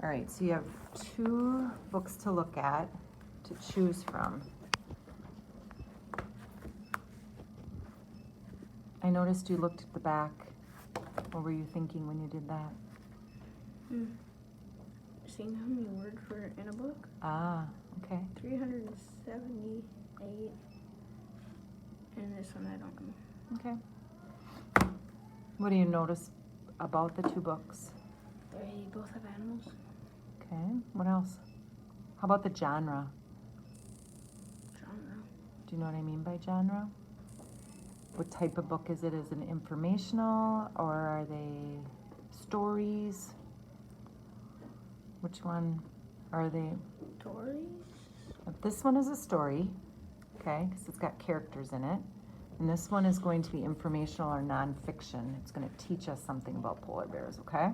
All right, so you have 2 books to look at, to choose from. I noticed you looked at the back. What were you thinking when you did that? Seeing how many words were in a book? Ah, okay. 378. And this one I don't know. Okay. What do you notice about the 2 books? They both have animals. Okay, what else? How about the genre? Genre. Do you know what I mean by genre? What type of book is it? Is it informational or are they stories? Which one are they? Stories? This one is a story, okay, because it's got characters in it. And this one is going to be informational or nonfiction. It's going to teach us something about polar bears, okay?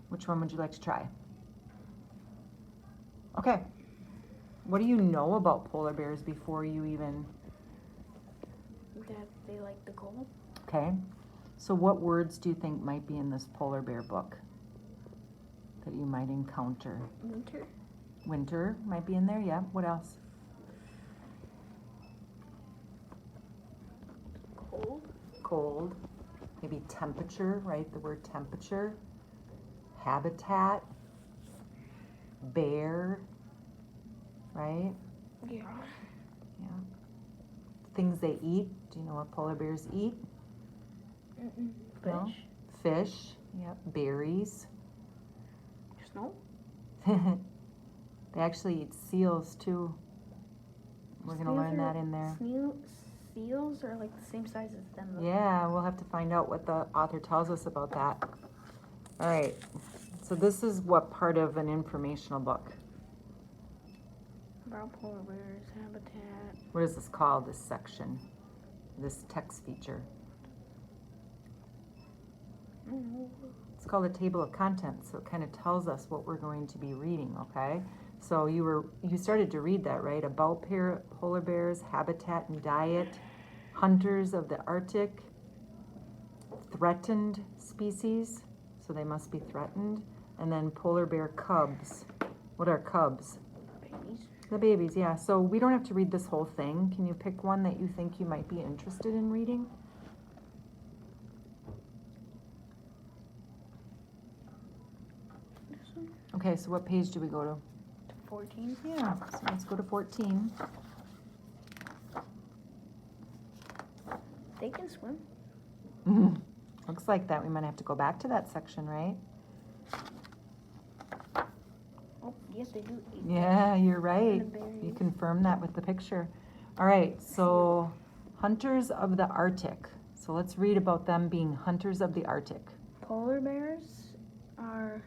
Which one would you like to try? Okay. What do you know about polar bears before you even... That they like the cold. Okay. So what words do you think might be in this polar bear book that you might encounter? Winter. Winter might be in there, yeah. What else? Cold. Cold. Maybe temperature, right? The word temperature. Habitat. Bear. Right? Yeah. Yeah. Things they eat. Do you know what polar bears eat? Fish. No? Fish. Yep. Berries. Snow. They actually eat seals too. We're going to learn that in there. Seals are like the same size as them. Though. Yeah, we'll have to find out what the author tells us about that. All right. So this is what part of an informational book? About polar bears, habitat. What is this called, this section? This text feature? It's called a table of contents, so it kind of tells us what we're going to be reading, okay? So you started to read that, right? About polar bears, habitat and diet, hunters of the Arctic, threatened species, so they must be threatened, and then polar bear cubs. What are cubs? Babies. The babies, yeah. So we don't have to read this whole thing. Can you pick one that you think you might be interested in reading? This one. Okay, so what page do we go to? 14. Yeah, so let's go to 14. They can swim. Looks like that. We might have to go back to that section, right? Oh, yes, they do eat. Yeah, you're right. And the berries. You confirmed that with the picture. All right, so hunters of the Arctic. So let's read about them being hunters of the Arctic. Polar bears are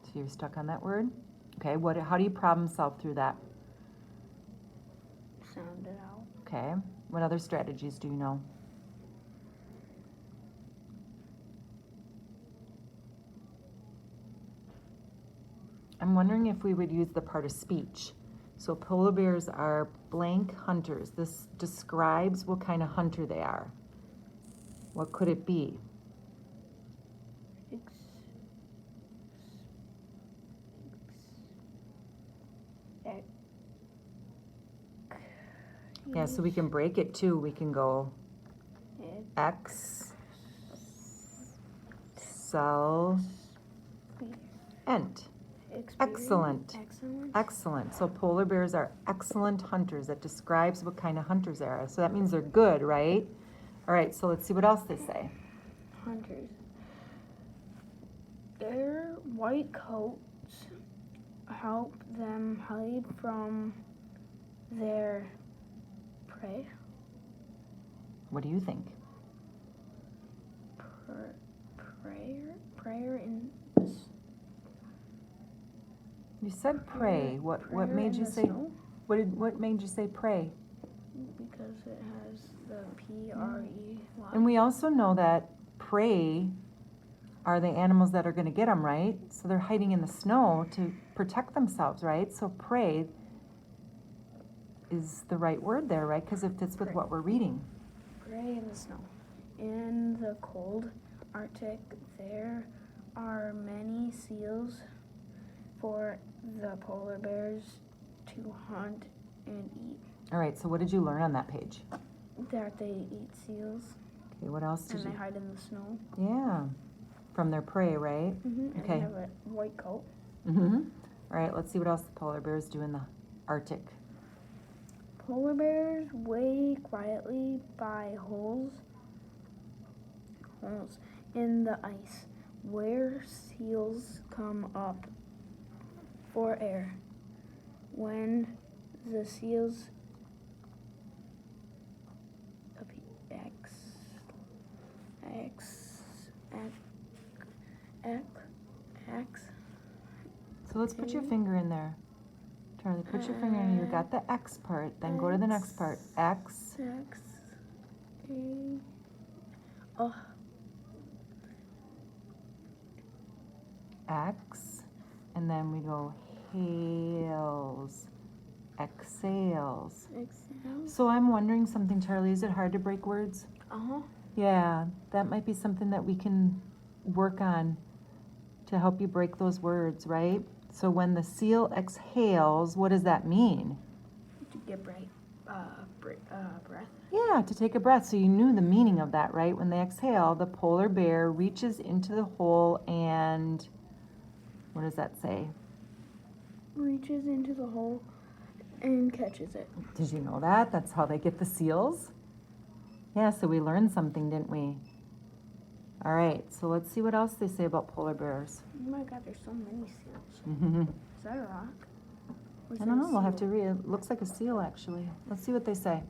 So you're stuck on that word? Okay, how do you problem solve through that? Sound it out. Okay, what other strategies do you know? I'm wondering if we would use the part of speech. So polar bears are blank hunters. This describes what kind of hunter they are. What could it be? Yeah, so we can break it too. We can go X, cell, ent. Excellent. Excellent. So polar bears are excellent hunters. That describes what kind of hunters they are. So that means they're good, right? All right, so let's see what else they say. Hunters. Their white coats help them hide from their prey. What do you think? Prayer in this. You said pray. What made you say? Snow? What made you say pray? Because it has the PREY. And we also know that prey are the animals that are going to get them, right? So they're hiding in the snow to protect themselves, right? So prey. is the right word there, right? Because it fits with Gray. what we're reading. Gray in the snow. In the cold Arctic, there are many seals for the polar bears to hunt and eat. All right, so what did you learn on that page? That they eat seals Okay, what else did and you? they hide in the snow. Yeah, from their prey, right? And Okay. they have a white coat. Mm-hmm. All right, let's see what else the polar bears do in the Arctic. Polar bears wait quietly by holes in the ice where seals come up for air. When the seals So let's put your finger in there. Charlie, put your finger in. You got the X part, then go to the next part. X. X. And then we go hails. Exhales. So I'm wondering something, Charlie. Is it hard to break words? Yeah, that might be something that we can work on to help you break those words, right? So when the seal exhales, what does that mean? To get breath. Yeah, to take a breath. So you knew the meaning of that, right? When they exhale, the polar bear reaches into the hole and what does that say? Reaches into the hole and catches it. Did you know that? That's how they get the seals? Yeah, so we learned something, didn't we? All right, so let's see what else they say about polar bears. Oh my God, there's so many seals. Mm-hmm. Is that a rock? Or is I that don't a know, we'll have to seal? read. It looks like a seal, actually. Let's see what they say.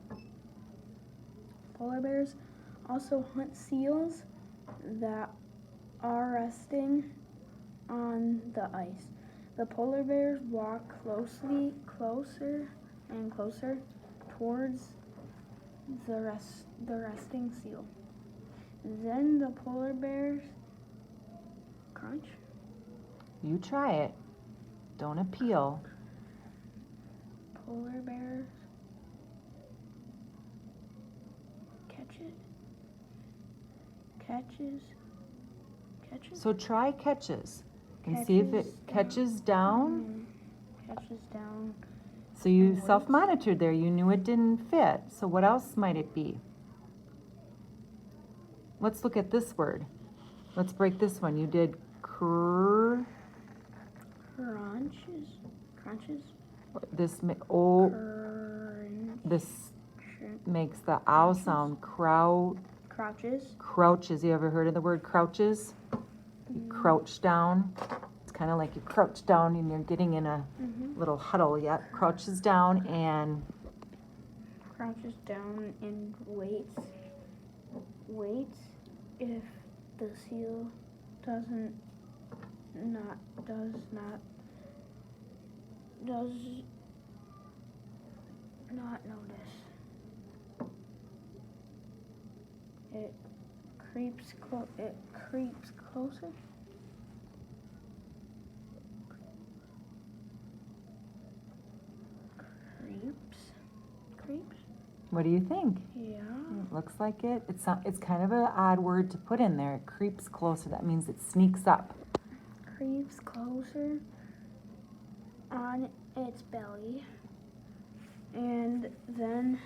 Polar bears also hunt seals that are resting on the ice. The polar bears walk closer and closer towards the resting seal. Then the polar bears crunch. You try it. Don't appeal. Polar bears catch it. Catches. So try catches and see if it catches down. Catches down. So you And waits. self-monitored there. You knew it didn't fit. So what else might it be? Let's look at this word. Let's break this one. You did Crunches. this this makes the ow sound. Crouches. Crouches. You ever heard of the word crouches? You crouch down. It's kind of like you crouch down and you're getting in a little huddle. Yeah, crouches down and Crouches down and waits. Waits if the seal does not notice. It creeps closer. Creeps. what do you think? Yeah. It looks like it. It's kind of an odd word to put in there. It creeps closer. That means it sneaks up. Creeps closer on its belly, and then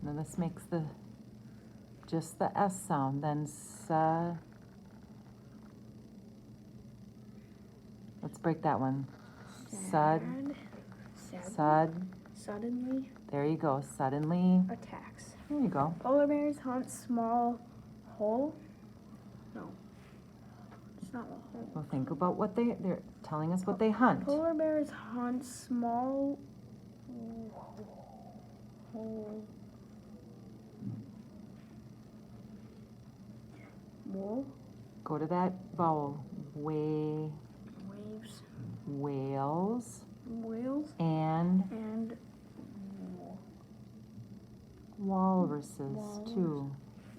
Now this makes just the S sound. Then let's break that one. Suddenly There you go. Suddenly. attacks. There you go. Polar bears hunt small hole. No, it's not a hole. Well, think about what they're telling us what they hunt. Polar bears hunt small hole. Wool. Go to that vowel. Waves. Whales. Whales. And walruses too.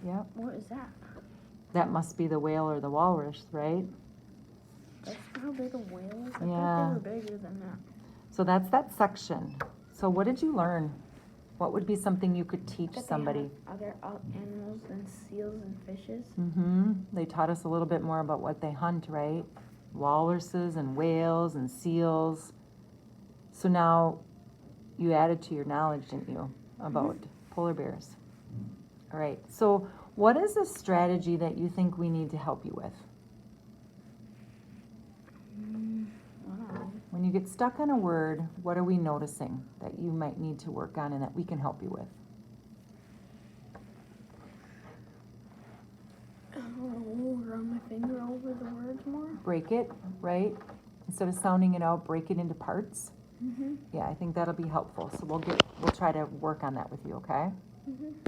Yep. What is that? That must be the whale or the walrus, right? That's how big a whale is? I Yeah. thought they were bigger than that. So that's that section. So what did you learn? What would be something you could teach That they somebody? have other animals than seals and fishes. Mm-hmm. They taught us a little bit more about what they hunt, right? Walruses and whales and seals. So now you added to your knowledge, didn't you, about polar bears? All right. So what is a strategy that you think we need to help you with? Wow. When you get stuck on a word, what are we noticing that you might need to work on and that we can help you with? Run my finger over the words more. Break it, right? Instead of sounding it out, break it into parts. Mm-hmm. Yeah, I think that'll be helpful. So we'll try to work on that with you, okay? Mm-hmm.